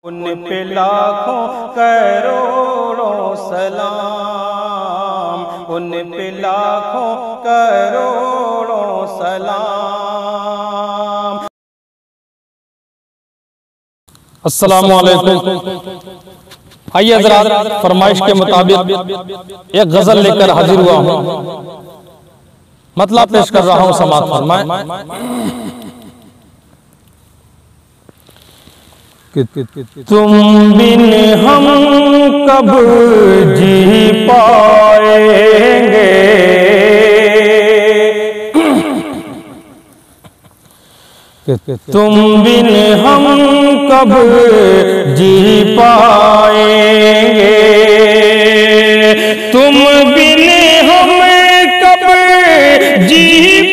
उन पे लाखों करोड़ों सलाम, उन पे लाखों करोड़ों सलाम। अस्सलामु अलैकुम। आइए हज़रात, फरमाइश के मुताबिक एक गजल लेकर हाजिर हुआ हूँ, मतलब पेश कर रहा हूँ, समाअत फरमाएं। तुम बिन हम कब जी पाएंगे, तुम बिन हम कब जी पाएंगे, तुम बिन हम कब जी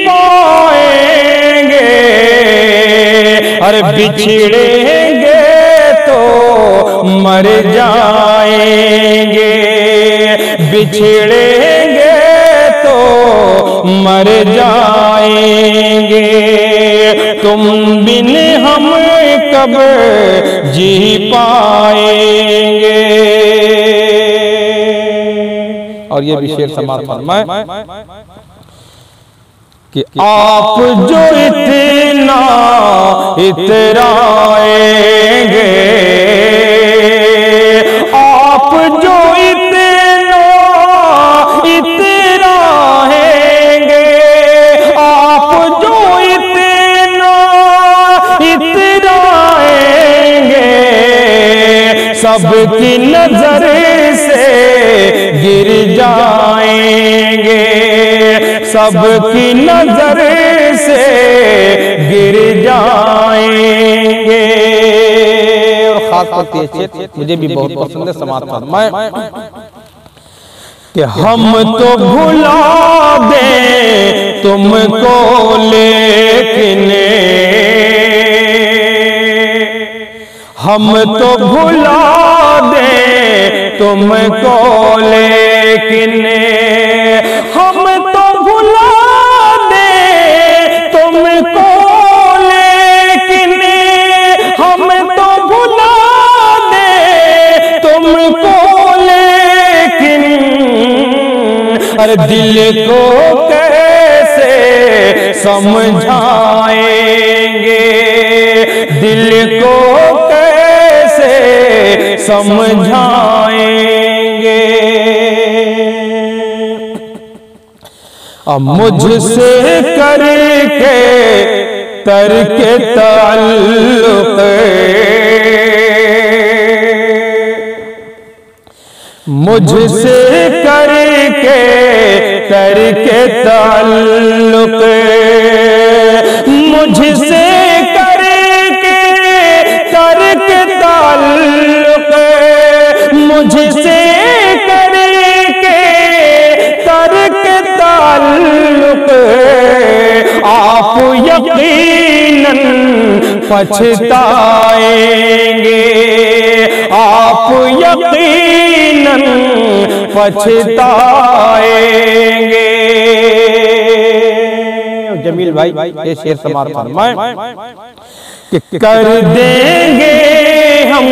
पाएंगे। अरे बिछड़ेंगे तो मर जाएंगे, बिछड़ेंगे तो मर जाएंगे। तुम बिन हम कब जी पाएंगे। और ये भी शेर समाअत फरमाएं कि आप जो इतना इतराएंगे, आप जो इतना इतराएंगे, आप जो इतना इतराएंगे, सबकी नजर से गिर जाएंगे, सबकी नजर से गिर जाएंगे। और खास करके मुझे भी बहुत पसंद है, समाअत फरमाएं कि हम तो भुला दें तुमको, लेकिन हम तो भुला दें तुमको, लेकिन हम तो भुला दें तुमको, लेकिन हम तो भुला दें तुमको, लेकिन अरे दिल को कैसे समझाएंगे, दिल को कैसे समझाएंगे। अब मुझसे करके करके ताल्लुक़, मुझसे करके करके ताल्लुक़, मुझसे करके करके ताल्लुक़, मुझसे करके करके ताल्लुक़। आप यकीनन पछताएंगे, आप यकीनन पछताएंगे। जमील भाई ये शेर समाअत फरमाएं कि कर देंगे हम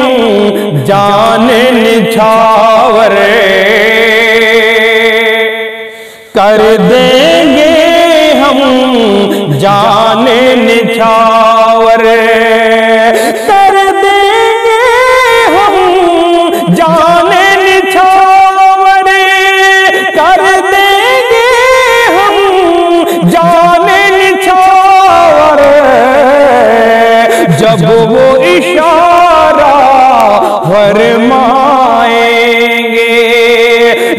जान निछावर, कर देंगे हम जान निछावर, कर देंगे हम जान निछावर, कर देंगे हम जान निछावर। जब वो इशारा फरमाएंगे,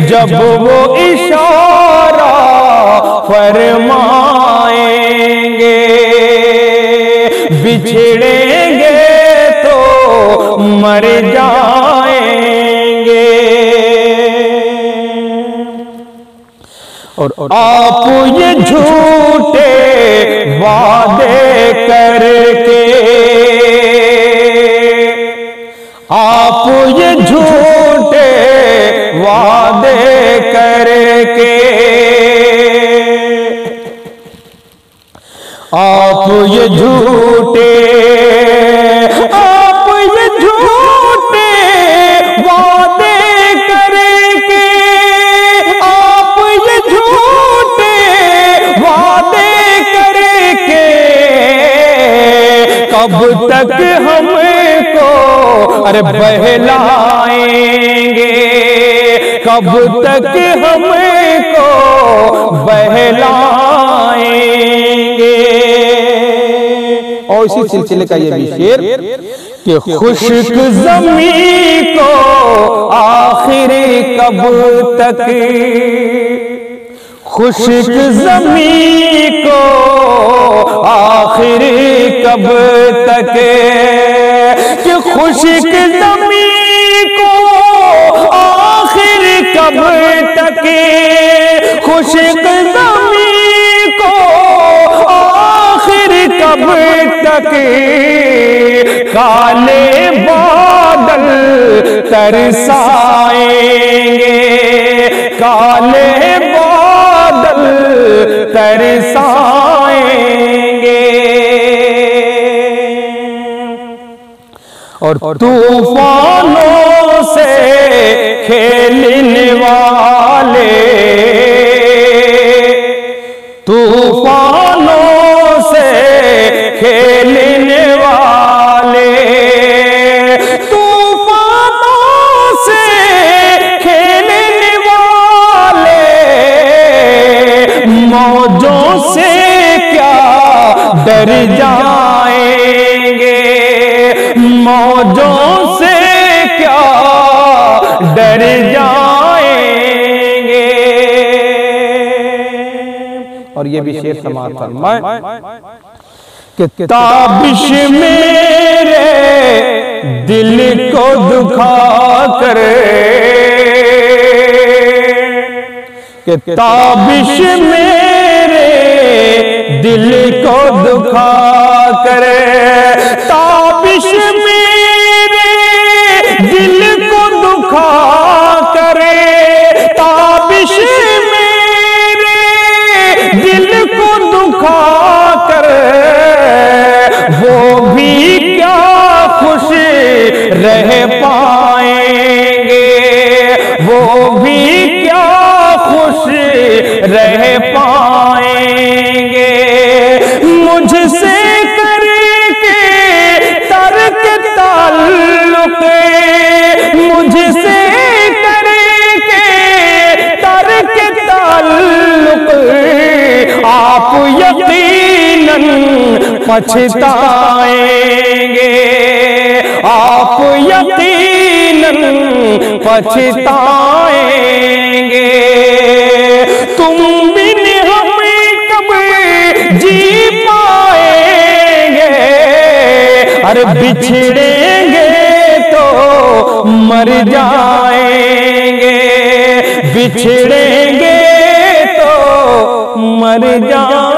जब वो इशारा फरमाएंगे, बिछड़ेंगे तो मर जाएंगे। और आप ये झूठे वादे करके, आप ये झूठे वादे करके, आप ये झूठे, आप ये झूठे अरे बहलाएंगे, कब तक हमको बहलाएंगे। और इसी सिलसिले का ये भी शेर कि खुश्क ज़मीं को आखिर कब तक, खुश्क ज़मीं को आखिर कब तक, कि खुश्क ज़मीं को आखिर कब तक, खुश्क ज़मीं को आखिर कब तक, काले बादल तरसाएंगे, काले बादल तरसाएंगे। और तूफानों से खेलने वाले, तूफानों से खेलने वाले, तूफानों से खेलने वाले, मौजों से क्या डर जाएंगे, मौजों से क्या डर जाएंगे। और ये भी शेर समाप्त फरमाए कि ताबिश मेरे दिल को दुखा कर, कि ताबिश मेरे दिल को दुखा कर, ताबिश मेरे दिल को दुखा करे, ताबिश मेरे दिल को दुखा कर, वो भी क्या खुश रह पाएंगे, वो भी क्या खुश रह पाएंगे। मुझसे करके तर्क ताल्लुक़, मुझसे करके तर्क ताल्लुक़, आप यकीनन पछताएंगे, आप यकीनन पछताएंगे। तुम बिन हमें कब जी पाएंगे, अरे बिछड़ेंगे तो मर जाएंगे, बिछड़ेंगे तो मर जाएंगे।